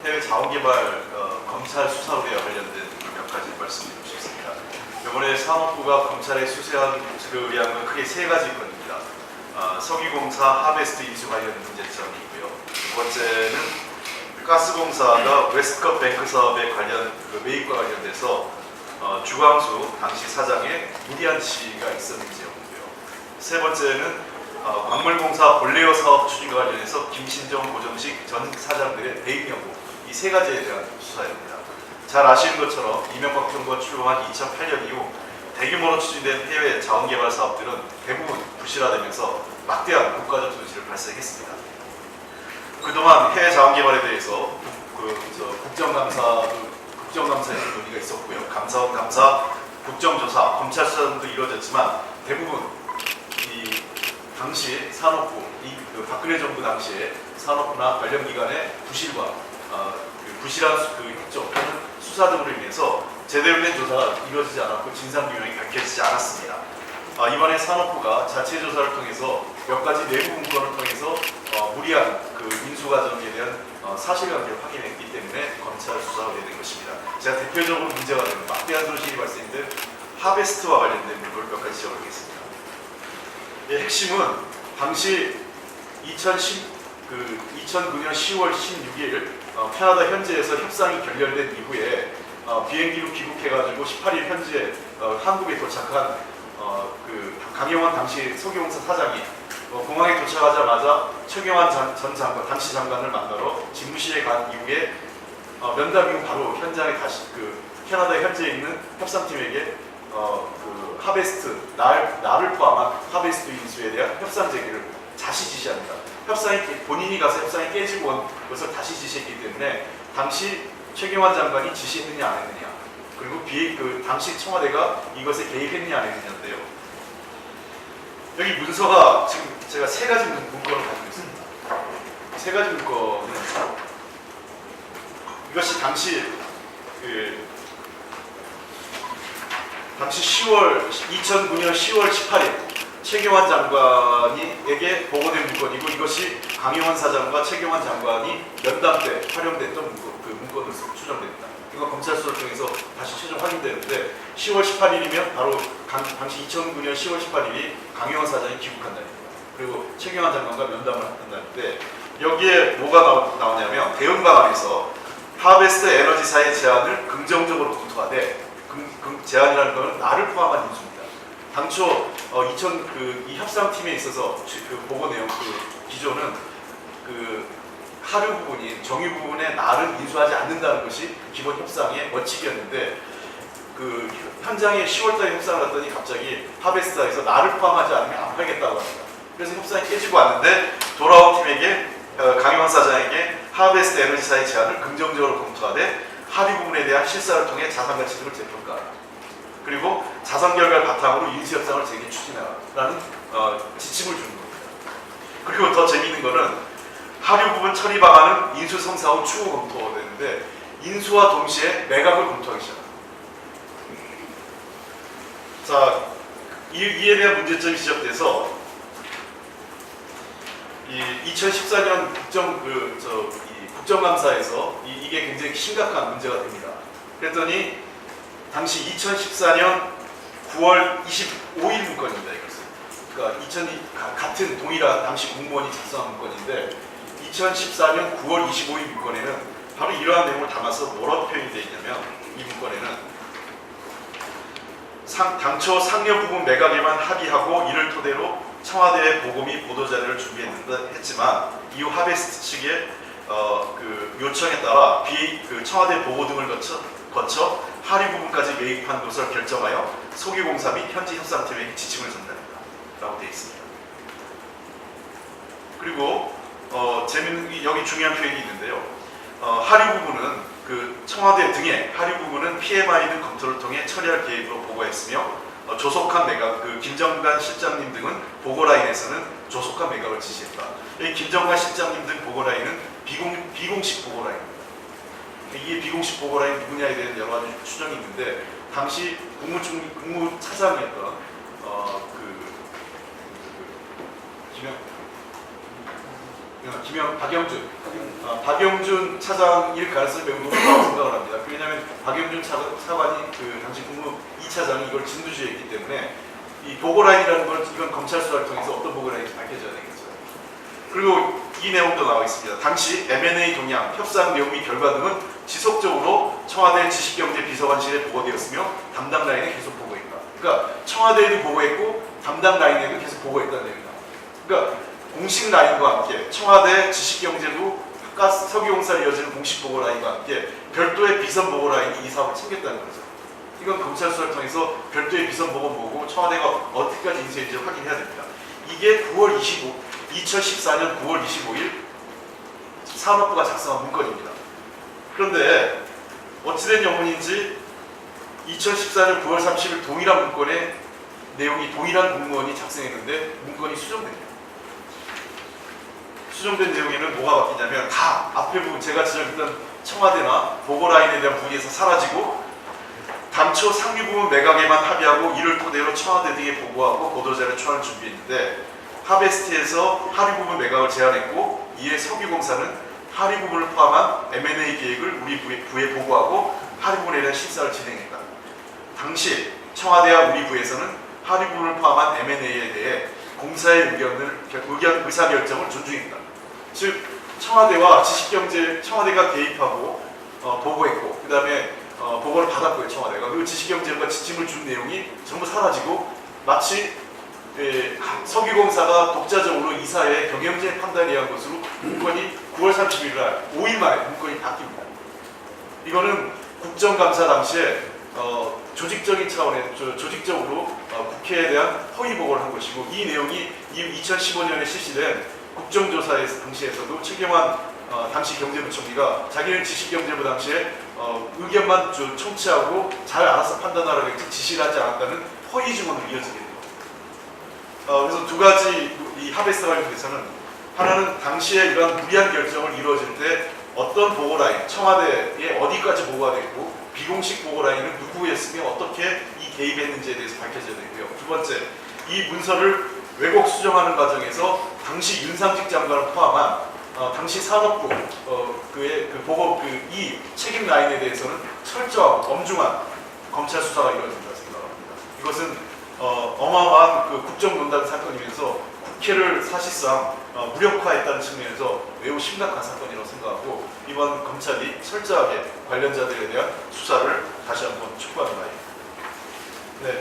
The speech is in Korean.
해외 자원개발 검찰 수사 의뢰와 관련된 몇 가지 말씀드리고 싶습니다. 이번에 산업부가 검찰에 수사한 의뢰한 건 크게 세 가지 건입니다. 석유공사 하베스트 인수 관련 문제점이고요. 두 번째는 가스공사가 웨스트컵 뱅크 사업에 관련 매입과 관련돼서 주광수 당시 사장의 무리한 지시가 있었는지였고요. 세 번째는 광물공사 볼레어 사업 추진과 관련해서 김신정, 고정식 전 사장들의 배임 여부, 이 세 가지에 대한 수사입니다. 잘 아시는 것처럼 이명박 정부가 출범한 2008년 이후 대규모로 추진된 해외 자원개발 사업들은 대부분 부실화되면서 막대한 국가적 손실을 발생했습니다. 그동안 해외 자원개발에 대해서 국정감사에서 논의가 있었고요. 감사원 감사, 국정조사, 검찰 수사 등도 이루어졌지만 대부분 이 당시 산업부, 박근혜 정부 당시에 산업부나 관련 기관의 부실과 부실한 협조 또는 수사 등으로 인해서 제대로 된 조사가 이루어지지 않았고 진상규명이 밝혀지지 않았습니다. 이번에 산업부가 자체 조사를 통해서 몇 가지 내부 문건을 통해서 무리한 인수 과정에 대한 사실관계를 확인했기 때문에 검찰 수사가 되는 것입니다. 제가 대표적으로 문제가 되는 막대한 손실이 발생된 하베스트와 관련된 문건을 몇 가지 지적하겠습니다. 핵심은 당시 2009년 10월 16일 캐나다 현지에서 협상이 결렬된 이후에 비행기로 귀국해가지고 18일 현지에 한국에 도착한 강영환 당시 석유공사 사장이 공항에 도착하자마자 최경환 전 장관, 당시 장관을 만나러 집무실에 간 이후에 면담 이후 바로 현장에 다시 캐나다 현지에 있는 협상팀에게 하베스트, 나를 포함한 하베스트 인수에 대한 협상 재개를 다시 지시합니다. 본인이 가서 협상이 깨지고 온 것을 다시 지시했기 때문에 당시 최경환 장관이 지시했느냐 안 했느냐, 그리고 당시 청와대가 이것에 개입했느냐 안 했느냐인데요. 여기 문서가 지금 제가 세 가지 문건을 가지고 있습니다. 세 가지 문건은 이것이 당시 2009년 10월 18일 최경환 장관에게 보고된 문건이고, 이것이 강영환 사장과 최경환 장관이 면담 때 활용됐던 문건으로 추정됩니다. 이거 검찰 수사를 통해서 다시 최종 확인되는데 10월 18일이면 바로 당시 2009년 10월 18일이 강영환 사장이 귀국한 날입니다. 그리고 최경환 장관과 면담을 했던 날인데, 여기에 뭐가 나오냐면 대응 방안에서 하베스트 에너지사의 제안을 긍정적으로 검토하되, 제안이라는 것은 나를 포함한 인수입니다. 당초 이 협상팀에 있어서 보고 내용 기조는 하류 부분인 정유 부분에 나를 인수하지 않는다는 것이 기본 협상의 원칙이었는데, 현장에 10월달에 협상을 했더니 갑자기 하베스트에서 나를 포함하지 않으면 안 팔겠다고 합니다. 그래서 협상이 깨지고 왔는데 돌아온 팀에게 강영환 사장에게 하베스트 에너지사의 제안을 긍정적으로 검토하되 하류 부분에 대한 실사를 통해 자산가치 등을 재평가하라. 그리고 자산 결과를 바탕으로 인수 협상을 재개 추진하라는 지침을 주는 겁니다. 그리고 더 재미있는 거는 하류 부분 처리 방안은 인수 성사 후 추후 검토되는데, 인수와 동시에 매각을 검토하기 시작합니다. 자, 이에 대한 문제점이 지적돼서 2014년 국정감사에서 이게 굉장히 심각한 문제가 됩니다. 그랬더니 당시 2014년 9월 25일 문건입니다. 이것은. 그러니까 같은 동일한 당시 공무원이 작성한 문건인데, 2014년 9월 25일 문건에는 바로 이러한 내용을 담아서 뭐라고 표현이 되어 있냐면, 이 문건에는 당초 상여 부분 매각에만 합의하고 이를 토대로 청와대에 보고 및 보도자료를 준비했지만 이후 하베스트 측의 요청에 따라 청와대 보고 등을 거쳐 하류 부분까지 매입한 것을 결정하여 석유공사 및 현지 협상팀에게 지침을 전달한다 라고 되어 있습니다. 그리고 재밌는 여기 중요한 표현이 있는데요. 하류 부분은 청와대 등의 하류 부분은 PMI 등 검토를 통해 처리할 계획으로 보고했으며, 조속한 매각, 김정관 실장님 등은 보고라인에서는 조속한 매각을 지시했다. 이 김정관 실장님 등 보고라인은 비공식 보고라인입니다. 이게 비공식 보고라인 누구냐에 대한 여러 가지 추정이 있는데, 당시 국무차장이었던 박영준 차장일 가능성이 매우 높다고 생각을 합니다. 왜냐하면 박영준 차관이 그 당시 국무 2차장이 이걸 진두지휘에 했기 때문에 이 보고라인이라는 건 이건 검찰 수사를 통해서 어떤 보고라인인지 밝혀져야 되겠죠. 그리고 이 내용도 나와 있습니다. 당시 M&A 동향, 협상 내용 및 결과 등은 지속적으로 청와대 지식경제 비서관실에 보고되었으며 담당 라인에 계속 보고했다. 그러니까 청와대에도 보고했고 담당 라인에도 계속 보고했다는 얘기입니다. 그러니까 공식 라인과 함께 청와대 지식경제부 석유공사를 이어지는 공식 보고 라인과 함께 별도의 비선 보고 라인이 이 사업을 챙겼다는 거죠. 이건 검찰 수사를 통해서 별도의 비선 보고 보고 청와대가 어떻게까지 인수했는지 확인해야 됩니다. 이게 2014년 9월 25일 산업부가 작성한 문건입니다. 그런데 어찌된 영문인지 2014년 9월 30일 동일한 문건에 내용이 동일한 공무원이 작성했는데 문건이 수정됩니다. 수정된 내용에는 뭐가 바뀌냐면 다 앞에 부분 제가 지적했던 청와대나 보고라인에 대한 부분에서 사라지고 당초 상류 부분 매각에만 합의하고 이를 토대로 청와대 등에 보고하고 보도자료 초안을 준비했는데 하베스트에서 하류 부분 매각을 제안했고 이에 석유공사는 하류 부분을 포함한 M&A 계획을 우리 부에 보고하고 하류 부분에 대한 심사를 진행했다. 당시 청와대와 우리 부에서는 하류 부분을 포함한 M&A에 대해 공사의 의사결정을 존중했다. 즉 청와대와 청와대가 개입하고 보고했고 그 다음에 보고를 받았고요. 청와대가 그 지식경제부가 지침을 준 내용이 전부 사라지고 마치 석유공사가 독자적으로 이사의 경영진 판단에 의한 것으로 문건이 9월 30일 날 5일 만에 문건이 바뀝니다. 이거는 국정감사 당시에 조직적인 차원에서 조직적으로 국회에 대한 허위 보고를 한 것이고 이 내용이 2015년에 실시된 국정조사의 당시에서도 최경환 당시 경제부총리가 자기는 지식경제부 당시에 의견만 청취하고 잘 알아서 판단하라고 했지 지시를 하지 않았다는 허위 증언으로 이어지게 됩니다. 그래서 두 가지 이 하베스트 관련돼서는 하나는 당시에 이러한 무리한 결정을 이루어질 때 어떤 보고라인, 청와대에 어디까지 보고가 됐고 비공식 보고라인은 누구였으며 어떻게 이 개입했는지에 대해서 밝혀져야 되고요. 두 번째, 이 문서를 왜곡 수정하는 과정에서 당시 윤상직 장관을 포함한 당시 산업부 그의 그 보고 이 책임 라인에 대해서는 철저하고 엄중한 검찰 수사가 이루어진다고 생각합니다. 이것은 어마어마한 그 국정농단 사건이면서 국회를 사실상 무력화했다는 측면에서 매우 심각한 사건이라고 생각하고 이번 검찰이 철저하게 관련자들에 대한 수사를 다시 한번 촉구하는 바입니다. 네.